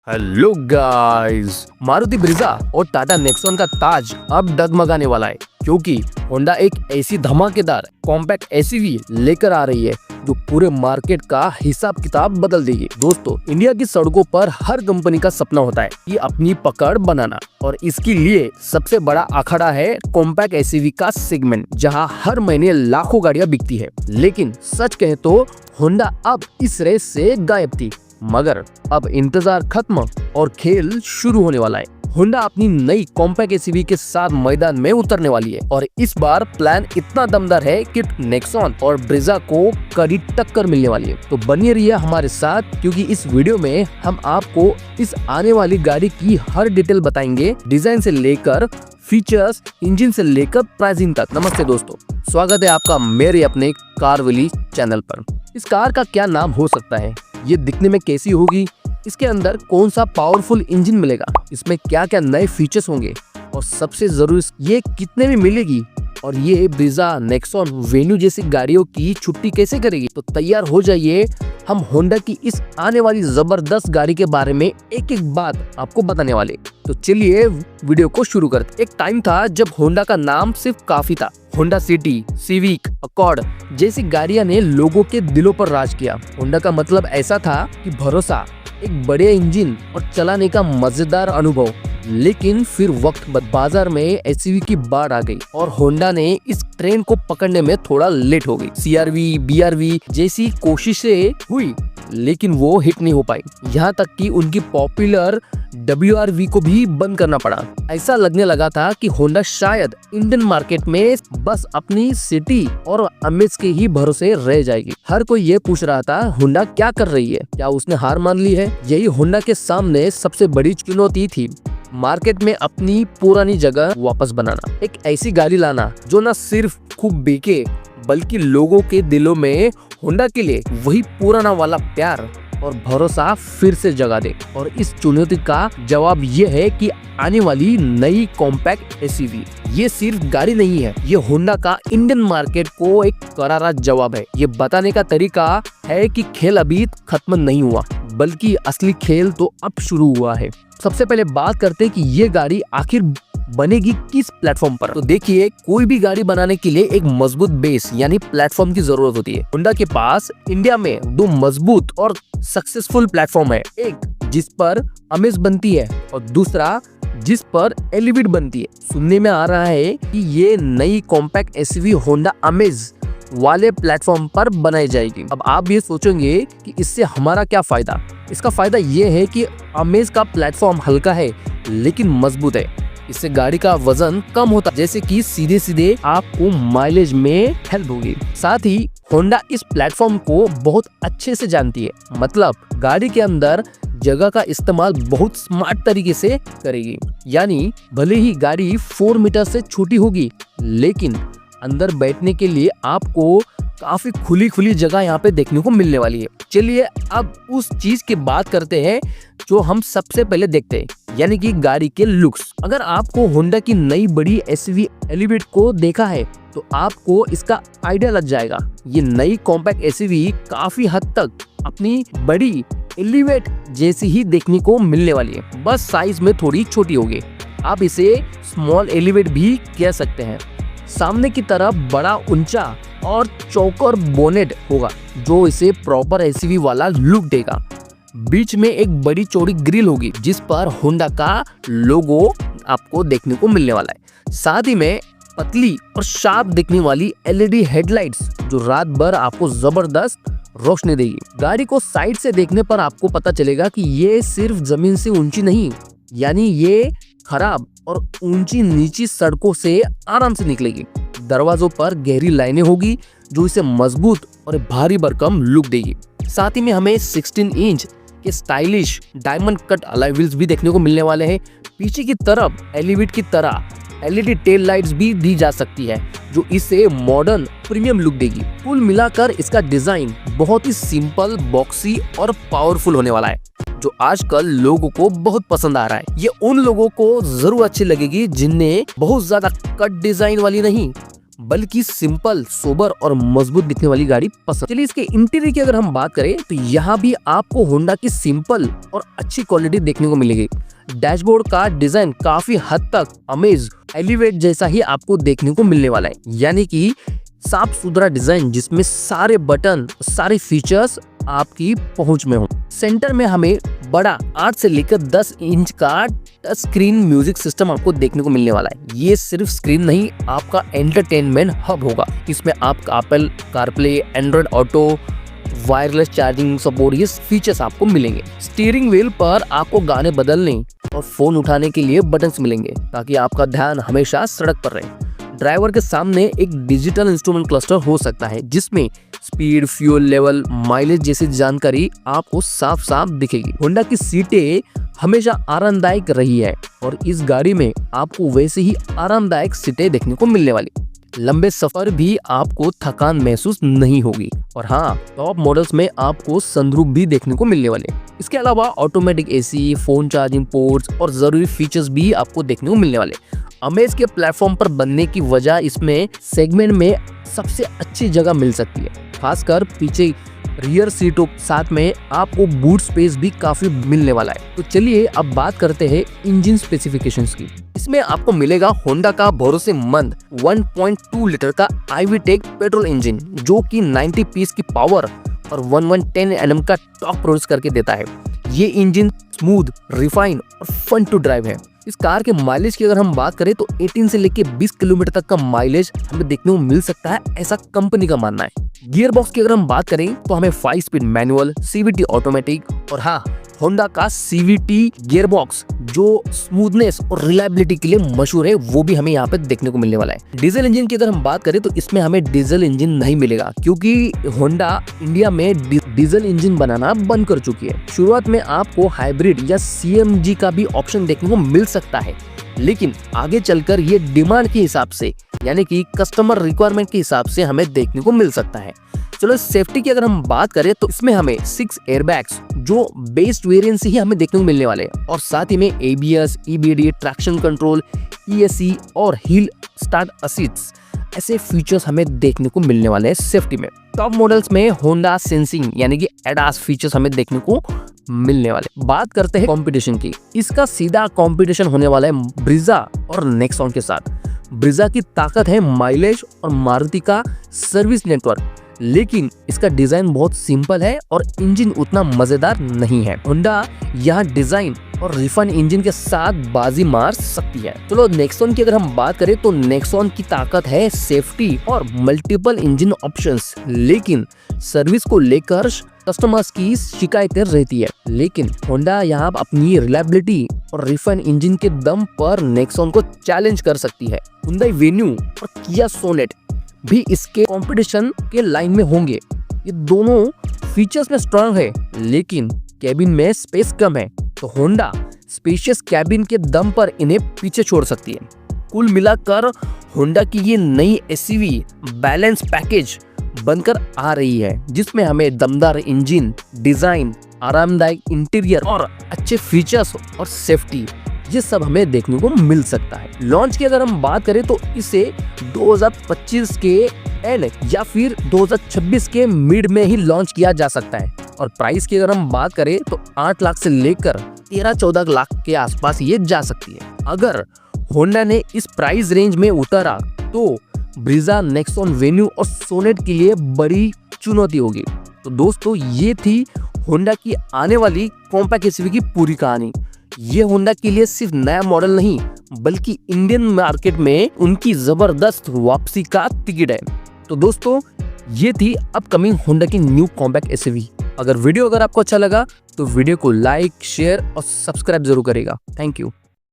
Hello guys, Maruti Brezza और Tata Nexon का ताज अब डगमगाने वाला है क्योंकि होंडा एक ऐसी धमाकेदार कॉम्पैक्ट एसयूवी लेकर आ रही है जो पूरे मार्केट का हिसाब किताब बदल देगी। दोस्तों, इंडिया की सड़कों पर हर कंपनी का सपना होता है कि अपनी पकड़ बनाना, और इसके लिए सबसे बड़ा अखाड़ा है कॉम्पैक्ट एसयूवी का सेगमेंट, जहां हर महीने लाखों गाड़ियां बिकती है। लेकिन सच कहे तो होंडा अब इस रेस से गायब थी, मगर अब इंतजार खत्म और खेल शुरू होने वाला है। होंडा अपनी नई कॉम्पैक्ट एसयूवी के साथ मैदान में उतरने वाली है और इस बार प्लान इतना दमदार है कि नेक्सॉन और ब्रिज़ा को कड़ी टक्कर मिलने वाली है। तो बनिए रहिए हमारे साथ, क्योंकि इस वीडियो में हम आपको इस आने वाली गाड़ी की हर डिटेल बताएंगे, डिजाइन से लेकर फीचर्स, इंजन से लेकर प्राइसिंग तक। नमस्ते दोस्तों, स्वागत है आपका मेरे अपने कारवली चैनल पर। इस कार का क्या नाम हो सकता है, ये दिखने में कैसी होगी, इसके अंदर कौन सा पावरफुल इंजन मिलेगा, इसमें क्या क्या नए फीचर्स होंगे, और सबसे जरूरी ये कितने में मिलेगी, और ये ब्रिज़ा, नेक्सॉन, वेन्यू जैसी गाड़ियों की छुट्टी कैसे करेगी। तो तैयार हो जाइए, हम होंडा की इस आने वाली जबरदस्त गाड़ी के बारे में एक एक बात आपको बताने वाले। तो चलिए वीडियो को शुरू करते। एक टाइम था जब होंडा का नाम सिर्फ काफी था। होंडा सिटी, सिविक, अकॉर्ड जैसी गाड़ियां ने लोगों के दिलों पर राज किया। होंडा का मतलब ऐसा था कि भरोसा, एक बड़े इंजन और चलाने का मजेदार अनुभव। लेकिन फिर वक्त बाजार में एसयूवी की बाढ़ आ गई और होंडा ने इस ट्रेंड को पकड़ने में थोड़ा लेट हो गई। सीआरवी, बीआरवी जैसी कोशिशें हुई, लेकिन वो हिट नहीं हो पाई। यहाँ तक कि उनकी पॉपुलर WRV को भी बंद करना पड़ा। ऐसा लगने लगा था कि होंडा शायद इंडियन मार्केट में बस अपनी सिटी और अमेज के ही भरोसे रह जाएगी। हर कोई ये पूछ रहा था, होंडा क्या कर रही है, क्या उसने हार मान ली है। यही होंडा के सामने सबसे बड़ी चुनौती थी, मार्केट में अपनी पुरानी जगह वापस बनाना। एक ऐसी गाड़ी लाना जो न सिर्फ खूब बिके, बल्कि लोगों के दिलों में होंडा के लिए वही पुराना वाला प्यार और भरोसा फिर से जगा दे। और इस चुनौती का जवाब ये है कि आने वाली नई कॉम्पैक्ट एसयूवी ये सिर्फ गाड़ी नहीं है, ये होंडा का इंडियन मार्केट को एक करारा जवाब है। ये बताने का तरीका है कि खेल अभी खत्म नहीं हुआ, बल्कि असली खेल तो अब शुरू हुआ है। सबसे पहले बात करते हैं कि ये गाड़ी आखिर बनेगी किस प्लेटफॉर्म पर। तो देखिए, कोई भी गाड़ी बनाने के लिए एक मजबूत बेस यानी प्लेटफॉर्म की जरूरत होती है। होंडा के पास इंडिया में दो मजबूत और सक्सेसफुल प्लेटफॉर्म है, एक जिस पर अमेज बनती है और दूसरा जिस पर एलिवेट बनती है। सुनने में आ रहा है कि ये नई कॉम्पैक्ट एसयूवी होंडा अमेज वाले प्लेटफॉर्म पर बनाई जाएगी। अब आप ये सोचेंगे कि इससे हमारा क्या फायदा। इसका फायदा ये है कि अमेज का प्लेटफॉर्म हल्का है लेकिन मजबूत है। इससे गाड़ी का वजन कम होता है, जैसे कि सीधे सीधे आपको माइलेज में हेल्प होगी। साथ ही होंडा इस प्लेटफॉर्म को बहुत अच्छे से जानती है, मतलब गाड़ी के अंदर जगह का इस्तेमाल बहुत स्मार्ट तरीके से करेगी। यानी भले ही गाड़ी 4 मीटर से छोटी होगी, लेकिन अंदर बैठने के लिए आपको काफी खुली खुली जगह यहाँ पे देखने को मिलने वाली है। चलिए अब उस चीज की बात करते हैं जो हम सबसे पहले देखते हैं, यानी कि गाड़ी के लुक्स। अगर आपको होंडा की नई बड़ी एसयूवी एलिवेट को देखा है तो आपको इसका आइडिया लग जाएगा। ये नई कॉम्पैक्ट एसयूवी काफी हद तक अपनी बड़ी एलिवेट जैसी ही देखने को मिलने वाली है, बस साइज में थोड़ी छोटी होगी। आप इसे स्मॉल एलिवेट भी कह सकते हैं। सामने की तरफ बड़ा, ऊंचा और चौकोर बोनेट होगा जो इसे प्रॉपर एसयूवी वाला लुक देगा। बीच में एक बड़ी चौड़ी ग्रिल होगी जिस पर होंडा का लोगो आपको देखने को मिलने वाला है। साथ ही में पतली और शार्प दिखने वाली LED हेडलाइट्स जो रात भर आपको जबरदस्त रोशनी देगी। गाड़ी को साइड से देखने पर आपको पता चलेगा कि ये सिर्फ जमीन से ऊंची नहीं, यानी ये खराब और ऊंची नीची सड़कों से आराम से निकलेगी। दरवाजों पर गहरी लाइनें होगी जो इसे मजबूत और भारी भरकम लुक देगी। साथ ही में हमें 16 इंच के stylish diamond cut alloy wheels भी देखने को मिलने वाले हैं। पीछे की तरफ एलिवेट की तरह LED टेल लाइट्स भी दी जा सकती है जो इसे मॉडर्न प्रीमियम लुक देगी। कुल मिलाकर इसका डिजाइन बहुत ही सिंपल, बॉक्सी और पावरफुल होने वाला है, जो आजकल लोगों को बहुत पसंद आ रहा है। ये उन लोगों को जरूर अच्छी लगेगी जिन्हें बहुत ज्यादा कट डिजाइन वाली नहीं, बल्कि सिंपल, सोबर और मजबूत दिखने वाली गाड़ी पसंद। चलिए इसके इंटीरियर की अगर हम बात करें तो यहाँ भी आपको होंडा की सिंपल और अच्छी क्वालिटी देखने को मिलेगी। डैशबोर्ड का डिजाइन काफी हद तक अमेज एलिवेट जैसा ही आपको देखने को मिलने वाला है, यानी कि साफ सुथरा डिजाइन जिसमें सारे बटन, सारे फीचर्स आपकी पहुंच में हो। सेंटर में हमें बड़ा 8 से लेकर 10 इंच का टच स्क्रीन म्यूजिक सिस्टम आपको देखने को मिलने वाला है। ये सिर्फ स्क्रीन नहीं, आपका एंटरटेनमेंट हब होगा। इसमें आपका Apple CarPlay, Android auto, wireless charging support, ये फीचर्स आपको मिलेंगे। स्टीयरिंग व्हील पर आपको गाने बदलने और फोन उठाने के लिए बटन्स मिलेंगे ताकि आपका ध्यान हमेशा सड़क पर रहे। ड्राइवर के सामने एक डिजिटल इंस्ट्रूमेंट क्लस्टर हो सकता है जिसमें स्पीड, फ्यूल लेवल, माइलेज जैसी जानकारी आपको साफ साफ दिखेगी। होंडा की सीटें हमेशा आरामदायक रही है और इस गाड़ी में आपको वैसे ही आरामदायक सीटें देखने को मिलने वाली। लंबे सफर भी आपको थकान महसूस नहीं होगी। और हाँ, टॉप मॉडल्स में आपको सनरूफ भी देखने को मिलने वाले। इसके अलावा automatic AC, phone charging ports और जरूरी फीचर्स भी आपको देखने को मिलने वाले। अमेज के प्लेटफॉर्म पर बनने की वजह इसमें सेगमेंट में सबसे अच्छी जगह मिल सकती है, खासकर पीछे रियर सीटों साथ में आपको बूट स्पेस भी काफी मिलने वाला है। तो चलिए अब बात करते हैं इंजन स्पेसिफिकेशंस की। इसमें आपको मिलेगा होंडा का भरोसेमंद 1.2 लीटर का आईवीटेक पेट्रोल इंजन जो कि 90 पीस की पावर और 1110 Nm का टॉर्क प्रोड्यूस करके देता है। ये इंजन स्मूथ, रिफाइन और फन टू ड्राइव है। इस कार के माइलेज की अगर हम बात करें तो 18 से लेके 20 किलोमीटर तक का माइलेज हमें देखने को मिल सकता है, ऐसा कंपनी का मानना है। गियर बॉक्स की अगर हम बात करें तो हमें 5 स्पीड मैनुअल, CVT ऑटोमेटिक और हाँ, होंडा का CVT गियर बॉक्स जो स्मूथनेस और रिलायबिलिटी के लिए मशहूर है, वो भी हमें यहाँ पे देखने को मिलने वाला है। डीजल इंजन की अगर हम बात करें तो इसमें हमें डीजल इंजन नहीं मिलेगा क्योंकि होंडा इंडिया में डीजल इंजन बनाना बंद कर चुकी है। शुरुआत में आपको हाइब्रिड या CNG का भी ऑप्शन देखने को मिल सकता है, लेकिन आगे चलकर ये डिमांड के हिसाब से यानी कि कस्टमर रिक्वायरमेंट के हिसाब से हमें देखने को मिल सकता है। चलो सेफ्टी की अगर हम बात करें तो इसमें हमें 6 एयरबैग्स जो बेस्ड वेरिएंट से ही हमें देखने को मिलने वाले हैं और साथ ही में ABS, EBD, traction control, ESC और हिल स्टार्ट असिस्ट ऐसे फीचर्स हमें देखने को मिलने वाले हैं सेफ्टी में। टॉप मॉडल्स में होंडा सेंसिंग यानी कि ADAS फीचर्स हमें देखने को मिलने वाले। बात करते हैं कंपटीशन की। इसका सीधा कंपटीशन होने वाला है ब्रीजा और नेक्सॉन के साथ। ब्रीजा की ताकत है माइलेज और मारुति का सर्विस नेटवर्क, लेकिन इसका डिजाइन बहुत सिंपल है और इंजन उतना मजेदार नहीं है। होंडा यहाँ डिजाइन और रिफाइन इंजन के साथ बाजी मार सकती है। चलो नेक्सॉन की अगर हम बात करें तो नेक्सॉन की ताकत है सेफ्टी और मल्टीपल इंजन ऑप्शंस, लेकिन सर्विस को लेकर कस्टमर्स की शिकायतें रहती है। लेकिन होंडा यहाँ अपनी रिलायबिलिटी और रिफाइन इंजन के दम पर नेक्सॉन को चैलेंज कर सकती है। हुंडई वेन्यू और किया सोनेट भी इसके कंपटीशन के लाइन में होंगे। ये दोनों फीचर्स में स्ट्रांग है, लेकिन कैबिन में स्पेस कम है, तो होंडा स्पेशियस कैबिन के दम पर इन्हें पीछे छोड़ सकती है। कुल मिलाकर होंडा की ये नई SUV बैलेंस पैकेज बनकर आ रही है, जिसमें हमें दमदार इंजन, डिजाइन, आरामदायक इंटीरियर और अच्छे फीचर्स और सेफ्टी ये सब हमें देखने को मिल सकता है। लॉन्च की अगर हम बात करें तो इसे 2025 के एंड या फिर 2026 के मिड में ही लॉन्च किया जा सकता है। और प्राइस की अगर हम बात करें तो 8 लाख से लेकर 13-14 लाख के आसपास ये जा सकती है। अगर होंडा ने इस प्राइस रेंज में उतारा तो ब्रीजा, नेक्सॉन, वेन्यू और सोनेट के लिए बड़ी चुनौती होगी। तो दोस्तों ये थी होंडा की आने वाली कॉम्पैक्ट SUV की पूरी कहानी। ये होंडा के लिए सिर्फ नया मॉडल नहीं बल्कि इंडियन मार्केट में उनकी जबरदस्त वापसी का टिकट है। तो दोस्तों ये थी अपकमिंग होंडा की न्यू कॉम्पैक्ट SUV। अगर आपको अच्छा लगा तो वीडियो को लाइक, शेयर और सब्सक्राइब जरूर करेगा। Thank you.